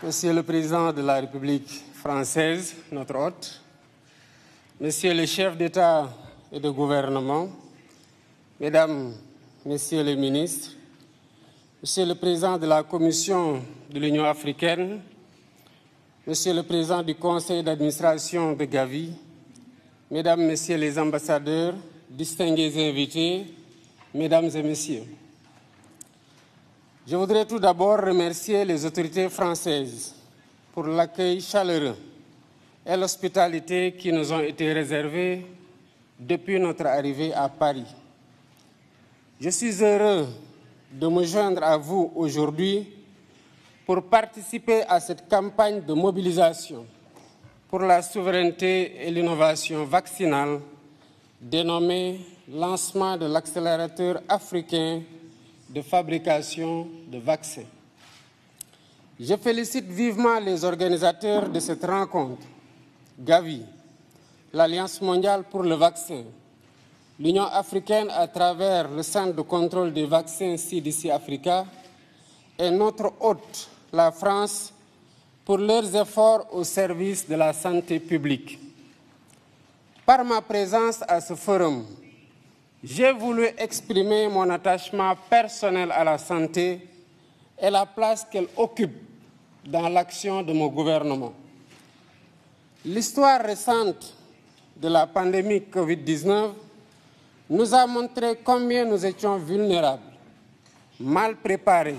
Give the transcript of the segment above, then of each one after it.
Monsieur le Président de la République française, notre hôte, Monsieur le chef d'État et de gouvernement, Mesdames, Messieurs les ministres, Monsieur le Président de la Commission de l'Union africaine, Monsieur le Président du Conseil d'administration de Gavi, Mesdames, Messieurs les ambassadeurs, distingués invités, Mesdames et Messieurs. Je voudrais tout d'abord remercier les autorités françaises pour l'accueil chaleureux et l'hospitalité qui nous ont été réservés depuis notre arrivée à Paris. Je suis heureux de me joindre à vous aujourd'hui pour participer à cette campagne de mobilisation pour la souveraineté et l'innovation vaccinale dénommée Lancement de l'accélérateur africain de fabrication de vaccins. Je félicite vivement les organisateurs de cette rencontre, Gavi, l'Alliance mondiale pour le vaccin, l'Union africaine à travers le Centre de contrôle des vaccins CDC Africa et notre hôte, la France, pour leurs efforts au service de la santé publique. Par ma présence à ce forum, j'ai voulu exprimer mon attachement personnel à la santé et la place qu'elle occupe dans l'action de mon gouvernement. L'histoire récente de la pandémie Covid-19 nous a montré combien nous étions vulnérables, mal préparés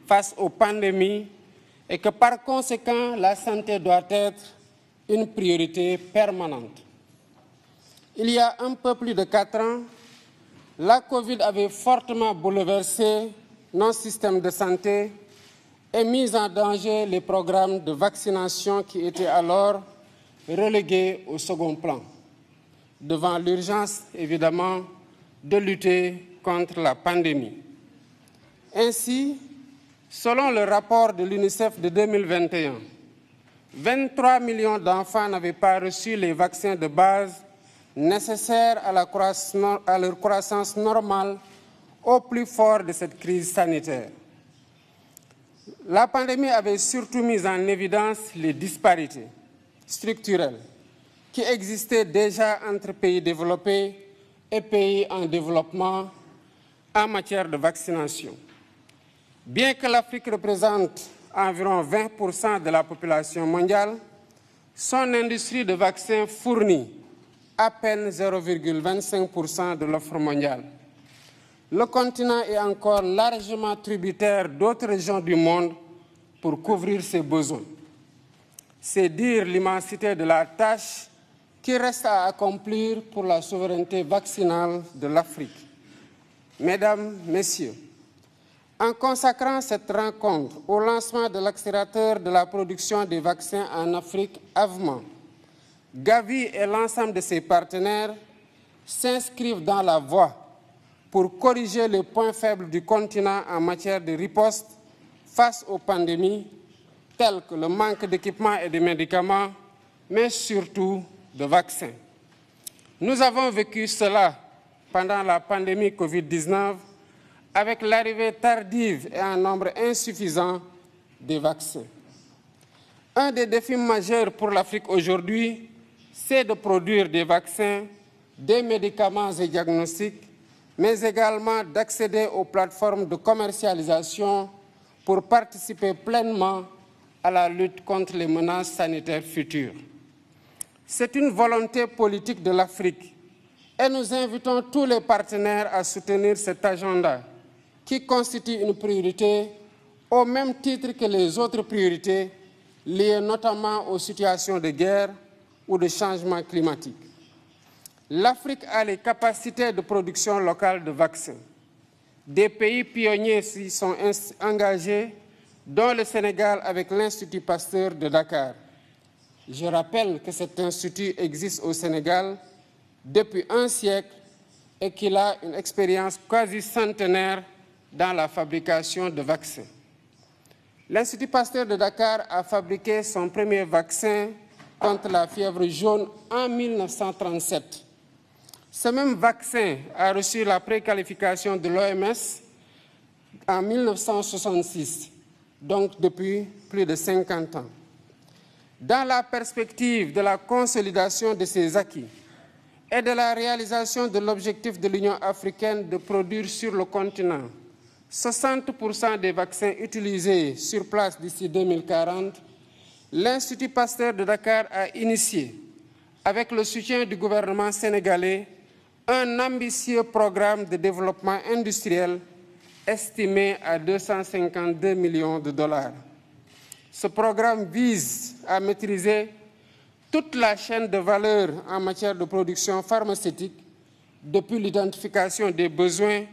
face aux pandémies et que par conséquent, la santé doit être une priorité permanente. Il y a un peu plus de 4 ans, la Covid avait fortement bouleversé nos systèmes de santé et mis en danger les programmes de vaccination qui étaient alors relégués au second plan, devant l'urgence, évidemment, de lutter contre la pandémie. Ainsi, selon le rapport de l'UNICEF de 2021, 23 millions d'enfants n'avaient pas reçu les vaccins de base nécessaires à leur croissance normale au plus fort de cette crise sanitaire. La pandémie avait surtout mis en évidence les disparités structurelles qui existaient déjà entre pays développés et pays en développement en matière de vaccination. Bien que l'Afrique représente environ 20% de la population mondiale, son industrie de vaccins fournit à peine 0,25% de l'offre mondiale. Le continent est encore largement tributaire d'autres régions du monde pour couvrir ses besoins. C'est dire l'immensité de la tâche qui reste à accomplir pour la souveraineté vaccinale de l'Afrique. Mesdames, Messieurs, en consacrant cette rencontre au lancement de l'accélérateur de la production des vaccins en Afrique, AVMA, Gavi et l'ensemble de ses partenaires s'inscrivent dans la voie pour corriger les points faibles du continent en matière de riposte face aux pandémies, telles que le manque d'équipements et de médicaments, mais surtout de vaccins. Nous avons vécu cela pendant la pandémie Covid-19 avec l'arrivée tardive et en nombre insuffisant des vaccins. Un des défis majeurs pour l'Afrique aujourd'hui, c'est de produire des vaccins, des médicaments et diagnostics, mais également d'accéder aux plateformes de commercialisation pour participer pleinement à la lutte contre les menaces sanitaires futures. C'est une volonté politique de l'Afrique et nous invitons tous les partenaires à soutenir cet agenda qui constitue une priorité au même titre que les autres priorités liées notamment aux situations de guerre ou de changement climatique. L'Afrique a les capacités de production locale de vaccins. Des pays pionniers s'y sont engagés, dont le Sénégal avec l'Institut Pasteur de Dakar. Je rappelle que cet institut existe au Sénégal depuis un siècle et qu'il a une expérience quasi centenaire dans la fabrication de vaccins. L'Institut Pasteur de Dakar a fabriqué son premier vaccin contre la fièvre jaune en 1937. Ce même vaccin a reçu la préqualification de l'OMS en 1966. donc depuis plus de 50 ans. Dans la perspective de la consolidation de ces acquis et de la réalisation de l'objectif de l'Union africaine de produire sur le continent 60% des vaccins utilisés sur place d'ici 2040, l'Institut Pasteur de Dakar a initié, avec le soutien du gouvernement sénégalais, un ambitieux programme de développement industriel estimé à 252 millions de dollars. Ce programme vise à maîtriser toute la chaîne de valeur en matière de production pharmaceutique, depuis l'identification des besoins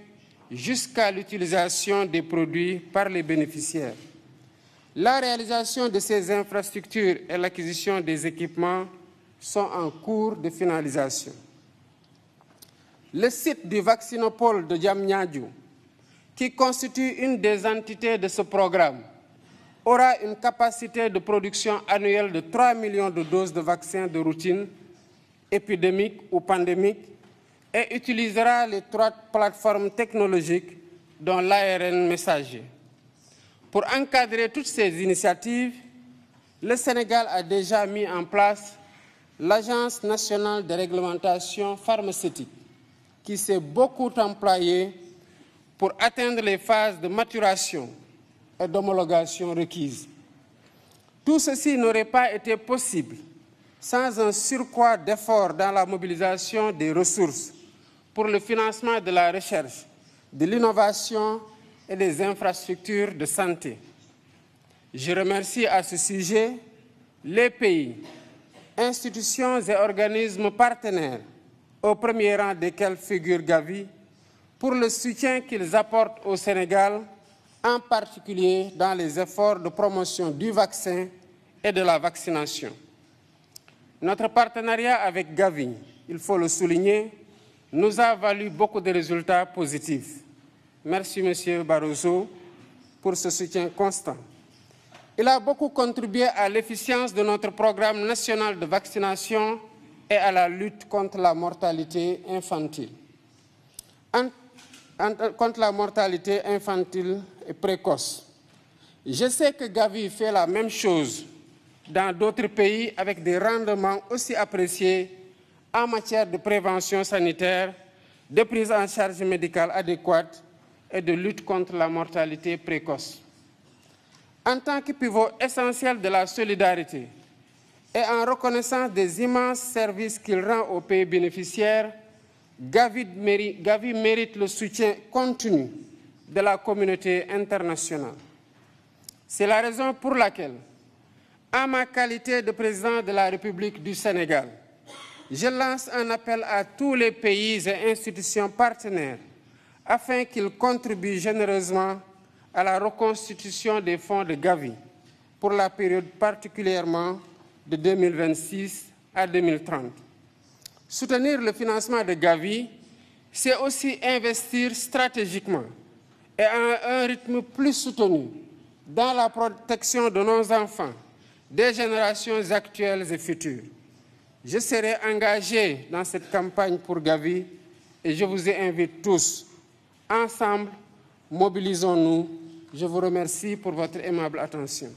jusqu'à l'utilisation des produits par les bénéficiaires. La réalisation de ces infrastructures et l'acquisition des équipements sont en cours de finalisation. Le site du vaccinopole de Diamniadio, qui constitue une des entités de ce programme, aura une capacité de production annuelle de 3 millions de doses de vaccins de routine, épidémiques ou pandémiques, et utilisera les 3 plateformes technologiques dont l'ARN messager. Pour encadrer toutes ces initiatives, le Sénégal a déjà mis en place l'Agence nationale de réglementation pharmaceutique, qui s'est beaucoup employée pour atteindre les phases de maturation et d'homologation requises. Tout ceci n'aurait pas été possible sans un surcroît d'efforts dans la mobilisation des ressources pour le financement de la recherche, de l'innovation et des infrastructures de santé. Je remercie à ce sujet les pays, institutions et organismes partenaires, au premier rang desquels figure Gavi, pour le soutien qu'ils apportent au Sénégal, en particulier dans les efforts de promotion du vaccin et de la vaccination. Notre partenariat avec Gavi, il faut le souligner, nous a valu beaucoup de résultats positifs. Merci, M. Barroso, pour ce soutien constant. Il a beaucoup contribué à l'efficience de notre programme national de vaccination et à la lutte contre la mortalité infantile. Contre la mortalité infantile et précoce. Je sais que Gavi fait la même chose dans d'autres pays avec des rendements aussi appréciés en matière de prévention sanitaire, de prise en charge médicale adéquate et de lutte contre la mortalité précoce. En tant que pivot essentiel de la solidarité et en reconnaissance des immenses services qu'il rend aux pays bénéficiaires, Gavi mérite le soutien continu de la communauté internationale. C'est la raison pour laquelle, en ma qualité de président de la République du Sénégal, je lance un appel à tous les pays et institutions partenaires afin qu'ils contribuent généreusement à la reconstitution des fonds de Gavi pour la période particulièrement de 2026 à 2030. Soutenir le financement de Gavi, c'est aussi investir stratégiquement et à un rythme plus soutenu dans la protection de nos enfants, des générations actuelles et futures. Je serai engagé dans cette campagne pour Gavi et je vous invite tous. Ensemble, mobilisons-nous. Je vous remercie pour votre aimable attention.